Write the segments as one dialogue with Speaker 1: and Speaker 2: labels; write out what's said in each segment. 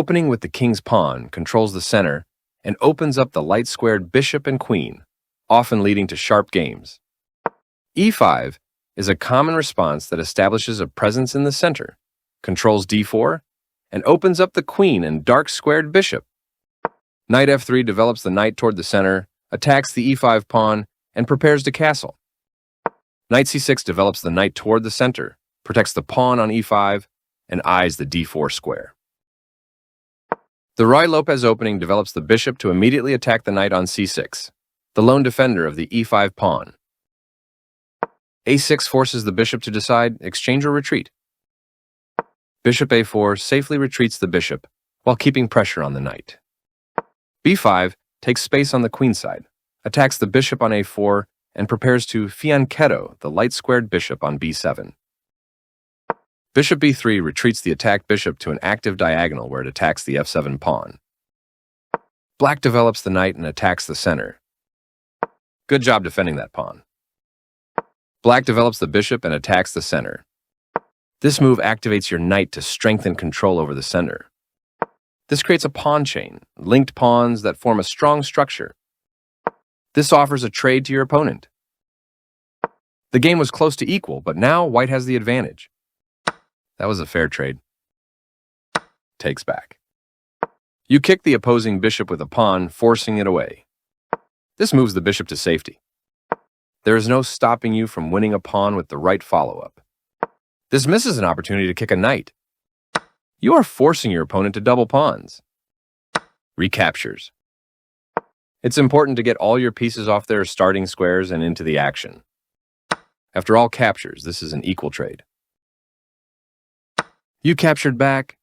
Speaker 1: Opening with the king's pawn controls the center and opens up the light-squared bishop and queen, often leading to sharp games. e5 is a common response that establishes a presence in the center, controls d4, and opens up the queen and dark-squared bishop. Knight f3 develops the knight toward the center, attacks the e5 pawn, and prepares to castle. Knight c6 develops the knight toward the center, protects the pawn on e5, and eyes the d4 square. The Ruy Lopez opening develops the bishop to immediately attack the knight on c6, the lone defender of the e5 pawn. a6 forces the bishop to decide exchange or retreat. Bishop a4 safely retreats the bishop while keeping pressure on the knight. b5 takes space on the queen side, attacks the bishop on a4, and prepares to fianchetto the light-squared bishop on b7. Bishop b3 retreats the attacked bishop to an active diagonal where it attacks the f7 pawn. Black develops the knight and attacks the center. Good job defending that pawn. Black develops the bishop and attacks the center. This move activates your knight to strengthen control over the center. This creates a pawn chain, linked pawns that form a strong structure. This offers a trade to your opponent. The game was close to equal, but now white has the advantage. That was a fair trade. Takes back. You kick the opposing bishop with a pawn, forcing it away. This moves the bishop to safety. There is no stopping you from winning a pawn with the right follow-up. This misses an opportunity to kick a knight. You are forcing your opponent to double pawns. Recaptures. It's important to get all your pieces off their starting squares and into the action. After all captures, this is an equal trade. You captured back.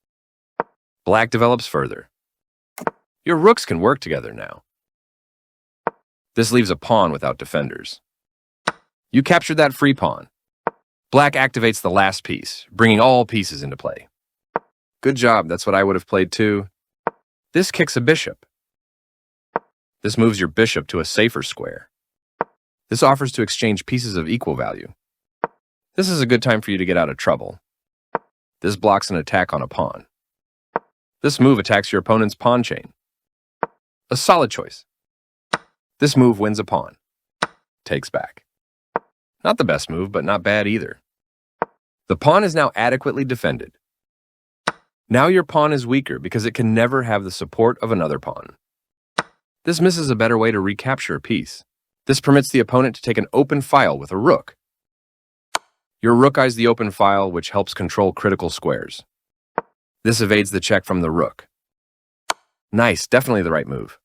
Speaker 1: Black develops further. Your rooks can work together now. This leaves a pawn without defenders. You captured that free pawn. Black activates the last piece, bringing all pieces into play. Good job, that's what I would have played too. This kicks a bishop. This moves your bishop to a safer square. This offers to exchange pieces of equal value. This is a good time for you to get out of trouble. This blocks an attack on a pawn. This move attacks your opponent's pawn chain. A solid choice. This move wins a pawn. Takes back. Not the best move, but not bad either. The pawn is now adequately defended. Now your pawn is weaker because it can never have the support of another pawn. This misses a better way to recapture a piece. This permits the opponent to take an open file with a rook. Your rook eyes the open file, which helps control critical squares. This evades the check from the rook. Nice, definitely the right move.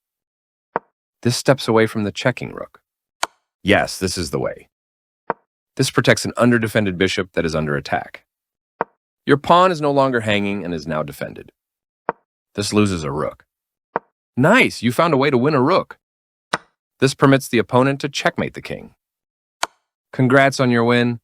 Speaker 1: This steps away from the checking rook. Yes, this is the way. This protects an underdefended bishop that is under attack. Your pawn is no longer hanging and is now defended. This loses a rook. Nice, you found a way to win a rook. This permits the opponent to checkmate the king. Congrats on your win.